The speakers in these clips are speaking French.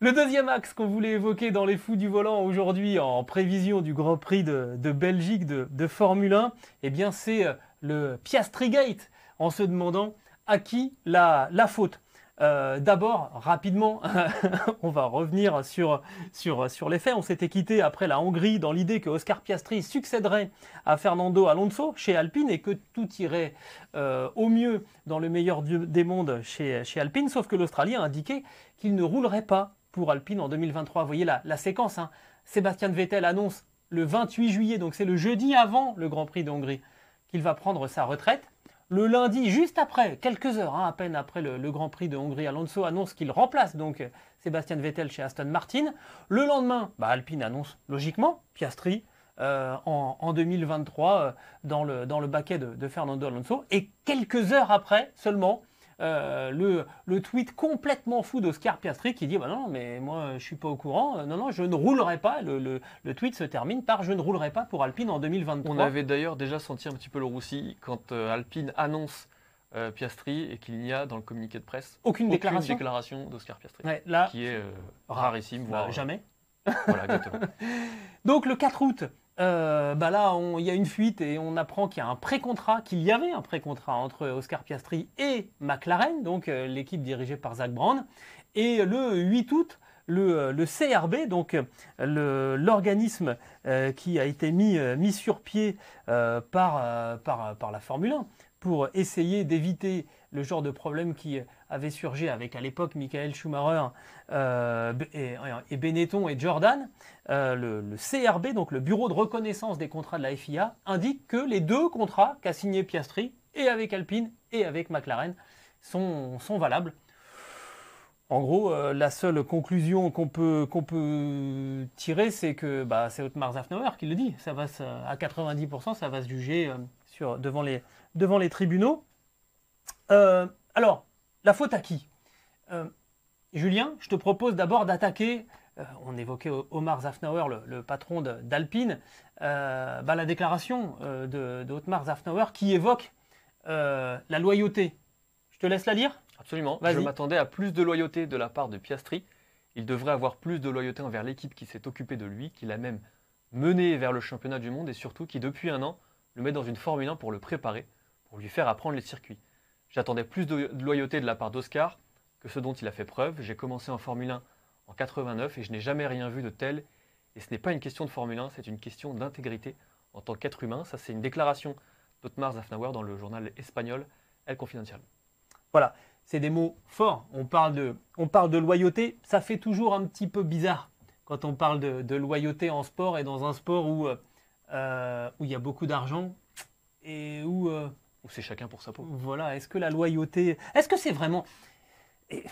Le deuxième axe qu'on voulait évoquer dans les fous du volant aujourd'hui en prévision du Grand Prix de Belgique de Formule 1, eh bien c'est le Piastri Gate, en se demandant à qui la faute. D'abord, rapidement, on va revenir sur les faits. On s'était quitté après la Hongrie dans l'idée que Oscar Piastri succéderait à Fernando Alonso chez Alpine et que tout irait au mieux dans le meilleur des mondes chez Alpine, sauf que l'Australien a indiqué qu'il ne roulerait pas pour Alpine en 2023. Vous voyez la séquence, hein. Sébastien Vettel annonce le 28 juillet, donc c'est le jeudi avant le Grand Prix de Hongrie, qu'il va prendre sa retraite. Le lundi, juste après, quelques heures, hein, à peine après le Grand Prix de Hongrie, Alonso annonce qu'il remplace donc Sébastien Vettel chez Aston Martin. Le lendemain, Alpine annonce logiquement Piastri en 2023 dans le baquet de Fernando Alonso. Et quelques heures après seulement, le tweet complètement fou d'Oscar Piastri qui dit non, mais moi je suis pas au courant, non, je ne roulerai pas. Le tweet se termine par je ne roulerai pas pour Alpine en 2023. On avait d'ailleurs déjà senti un petit peu le roussi quand Alpine annonce Piastri et qu'il n'y a dans le communiqué de presse aucune déclaration d'Oscar Piastri, ouais, là, qui est rarissime, voire jamais. Voilà, exactement. Donc le 4 août, là, il y a une fuite et on apprend qu'il y avait un pré-contrat entre Oscar Piastri et McLaren, donc l'équipe dirigée par Zak Brown. Et le 8 août, le CRB, donc l'organisme qui a été mis sur pied par la Formule 1 pour essayer d'éviter le genre de problème qui avait surgi avec à l'époque Michael Schumacher et Benetton et Jordan, le CRB, donc le Bureau de reconnaissance des contrats de la FIA, indique que les deux contrats qu'a signé Piastri, et avec Alpine et avec McLaren, sont valables. En gros, la seule conclusion qu'on peut tirer, c'est que c'est Otmar Szafnauer qui le dit. Ça va à 90%, ça va se juger devant les tribunaux. Alors, la faute à qui Julien, je te propose d'abord d'attaquer, on évoquait Otmar Szafnauer, le patron d'Alpine, la déclaration de Otmar Szafnauer qui évoque la loyauté. Je te laisse la lire ? Absolument. Vas-y. Je m'attendais à plus de loyauté de la part de Piastri. Il devrait avoir plus de loyauté envers l'équipe qui s'est occupée de lui, qui l'a même mené vers le championnat du monde et surtout qui, depuis un an, le met dans une Formule 1 pour le préparer, pour lui faire apprendre les circuits. J'attendais plus de loyauté de la part d'Oscar que ce dont il a fait preuve. J'ai commencé en Formule 1 en 89 et je n'ai jamais rien vu de tel. Et ce n'est pas une question de Formule 1, c'est une question d'intégrité en tant qu'être humain. Ça, c'est une déclaration d'Otmar Szafnauer dans le journal espagnol El Confidencial. Voilà, c'est des mots forts. On parle de loyauté. Ça fait toujours un petit peu bizarre quand on parle de loyauté en sport et dans un sport où il y a beaucoup d'argent et où c'est chacun pour sa peau. Voilà, est-ce que la loyauté... Est-ce que c'est vraiment... Et,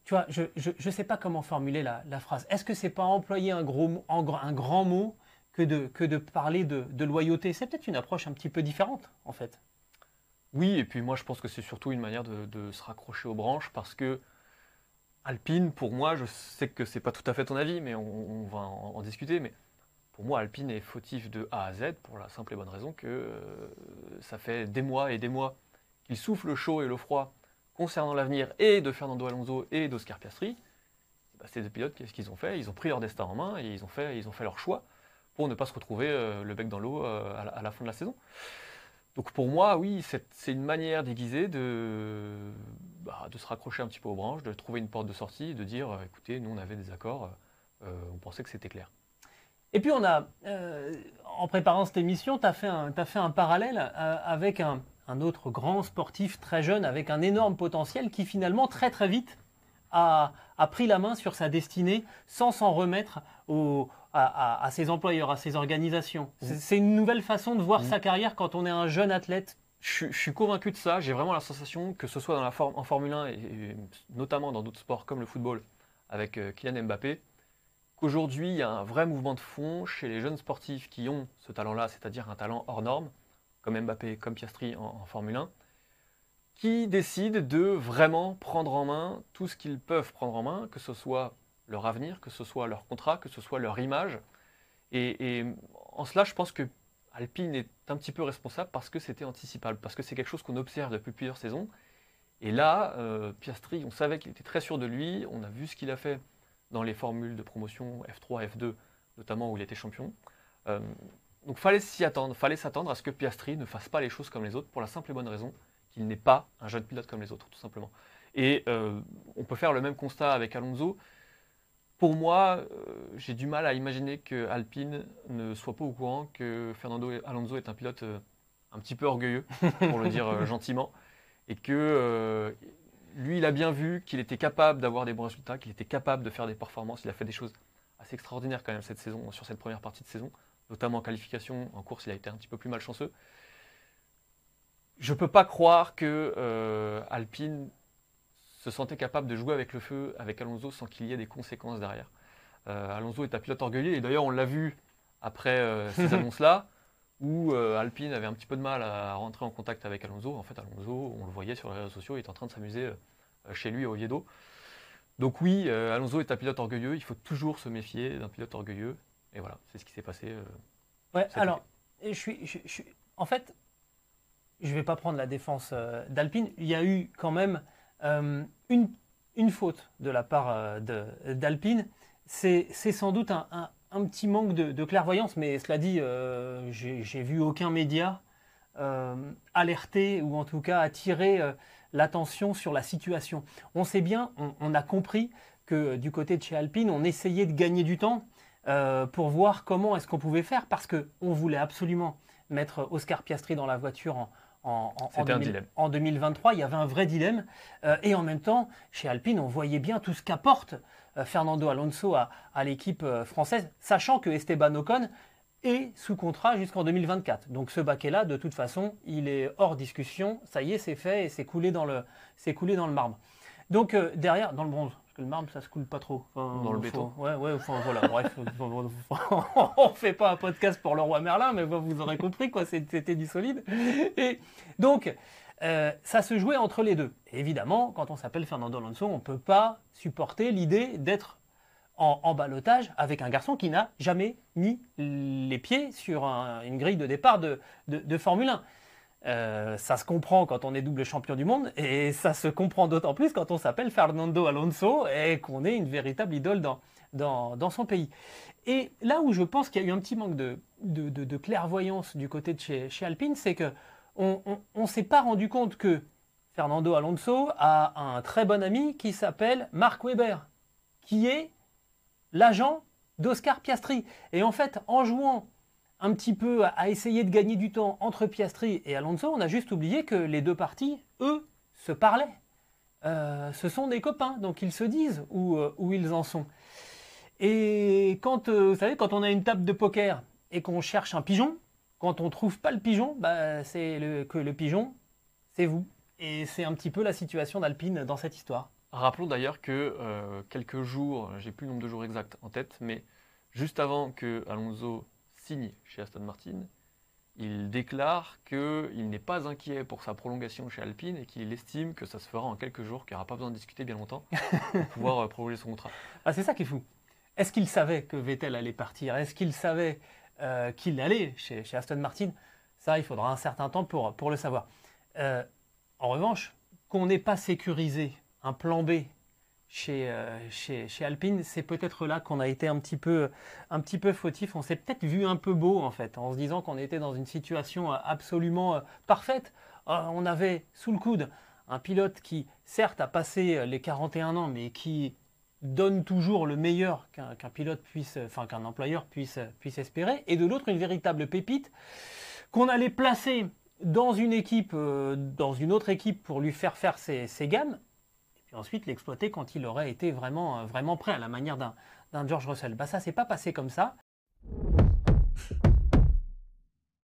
tu vois, je ne sais pas comment formuler la phrase. Est-ce que c'est pas employer un grand mot que de parler de loyauté ? C'est peut-être une approche un petit peu différente, en fait. Oui, et puis moi je pense que c'est surtout une manière de se raccrocher aux branches parce que Alpine, pour moi, je sais que c'est pas tout à fait ton avis, mais on va en discuter, mais pour moi Alpine est fautif de A à Z pour la simple et bonne raison que ça fait des mois et des mois qu'il souffle le chaud et le froid concernant l'avenir et de Fernando Alonso et d'Oscar Piastri. Ces deux pilotes, qu'est-ce qu'ils ont fait ? Ils ont pris leur destin en main et ils ont fait leur choix pour ne pas se retrouver le bec dans l'eau à la fin de la saison. Donc pour moi, oui, c'est une manière déguisée de se raccrocher un petit peu aux branches, de trouver une porte de sortie, de dire écoutez, nous on avait des accords, on pensait que c'était clair. Et puis on a, en préparant cette émission, tu as fait un parallèle avec un autre grand sportif très jeune, avec un énorme potentiel qui finalement très très vite a pris la main sur sa destinée sans s'en remettre à ses employeurs, à ses organisations. C'est une nouvelle façon de voir sa carrière quand on est un jeune athlète. Je suis convaincu de ça. J'ai vraiment la sensation que ce soit en Formule 1 et notamment dans d'autres sports comme le football avec Kylian Mbappé, qu'aujourd'hui il y a un vrai mouvement de fond chez les jeunes sportifs qui ont ce talent-là, c'est-à-dire un talent hors norme, comme Mbappé, comme Piastri en Formule 1, qui décident de vraiment prendre en main tout ce qu'ils peuvent prendre en main, que ce soit leur avenir, que ce soit leur contrat, que ce soit leur image. Et en cela, je pense que Alpine est un petit peu responsable parce que c'était anticipable, parce que c'est quelque chose qu'on observe depuis plusieurs saisons. Et là, Piastri, on savait qu'il était très sûr de lui, on a vu ce qu'il a fait dans les formules de promotion F3, F2, notamment où il était champion. Donc fallait s'y attendre, fallait s'attendre à ce que Piastri ne fasse pas les choses comme les autres, pour la simple et bonne raison qu'il n'est pas un jeune pilote comme les autres, tout simplement. Et on peut faire le même constat avec Alonso. Pour moi, j'ai du mal à imaginer que Alpine ne soit pas au courant que Fernando Alonso est un pilote un petit peu orgueilleux, pour le dire gentiment, et que lui, il a bien vu qu'il était capable d'avoir des bons résultats, qu'il était capable de faire des performances. Il a fait des choses assez extraordinaires quand même cette saison, sur cette première partie de saison, notamment en qualification. En course, il a été un petit peu plus malchanceux. Je ne peux pas croire que Alpine se sentait capable de jouer avec le feu avec Alonso sans qu'il y ait des conséquences derrière. Alonso est un pilote orgueilleux et d'ailleurs on l'a vu après ces annonces-là où Alpine avait un petit peu de mal à rentrer en contact avec Alonso. En fait, Alonso, on le voyait sur les réseaux sociaux, il est en train de s'amuser chez lui à Oviedo. Donc oui, Alonso est un pilote orgueilleux, il faut toujours se méfier d'un pilote orgueilleux. Et voilà, c'est ce qui s'est passé. Ouais, alors, en fait, je ne vais pas prendre la défense d'Alpine. Il y a eu quand même une faute de la part d'Alpine. C'est sans doute un petit manque de clairvoyance, mais cela dit, j'ai vu aucun média alerter ou en tout cas attirer l'attention sur la situation. On sait bien, on a compris que du côté de chez Alpine, on essayait de gagner du temps pour voir comment est-ce qu'on pouvait faire, parce qu'on voulait absolument mettre Oscar Piastri dans la voiture en 2023, il y avait un vrai dilemme. Et en même temps, chez Alpine, on voyait bien tout ce qu'apporte Fernando Alonso à l'équipe française, sachant que Esteban Ocon est sous contrat jusqu'en 2024. Donc ce baquet-là, de toute façon, il est hors discussion. Ça y est, c'est fait et c'est coulé dans le marbre. Donc derrière, dans le bronze, parce que le marbre, ça se coule pas trop. Enfin, dans le béton. Ouais, enfin, voilà, bref. On fait pas un podcast pour le roi Merlin, mais vous aurez compris, quoi, c'était du solide. Et donc, ça se jouait entre les deux. Et évidemment, quand on s'appelle Fernando Alonso, on ne peut pas supporter l'idée d'être en ballottage avec un garçon qui n'a jamais mis les pieds sur une grille de départ de Formule 1. Ça se comprend quand on est double champion du monde et ça se comprend d'autant plus quand on s'appelle Fernando Alonso et qu'on est une véritable idole dans son pays. Et là où je pense qu'il y a eu un petit manque de clairvoyance du côté de chez Alpine, c'est qu'on ne s'est pas rendu compte que Fernando Alonso a un très bon ami qui s'appelle Mark Webber, qui est l'agent d'Oscar Piastri. Et en fait, en jouant un petit peu à essayer de gagner du temps entre Piastri et Alonso, on a juste oublié que les deux parties, eux, se parlaient. Ce sont des copains, donc ils se disent où ils en sont. Et quand, vous savez, quand on a une table de poker et qu'on cherche un pigeon, quand on ne trouve pas le pigeon, que le pigeon, c'est vous. Et c'est un petit peu la situation d'Alpine dans cette histoire. Rappelons d'ailleurs que quelques jours, j'ai plus le nombre de jours exact en tête, mais juste avant que Alonso signe chez Aston Martin, il déclare qu'il n'est pas inquiet pour sa prolongation chez Alpine et qu'il estime que ça se fera en quelques jours, qu'il n'y aura pas besoin de discuter bien longtemps pour pouvoir prolonger son contrat. Ah, c'est ça qui est fou. Est-ce qu'il savait que Vettel allait partir? Est-ce qu'il savait qu'il allait chez Aston Martin? Ça, il faudra un certain temps pour le savoir. En revanche, qu'on n'ait pas sécurisé un plan B chez Alpine, c'est peut-être là qu'on a été un petit peu fautif. On s'est peut-être vu un peu beau en fait, en se disant qu'on était dans une situation absolument parfaite. On avait sous le coude un pilote qui, certes, a passé les 41 ans, mais qui donne toujours le meilleur qu'un employeur puisse espérer. Et de l'autre, une véritable pépite qu'on allait placer dans une autre équipe pour lui faire ses gammes. Ensuite l'exploiter quand il aurait été vraiment prêt, à la manière d'un George Russell. Ça s'est pas passé comme ça.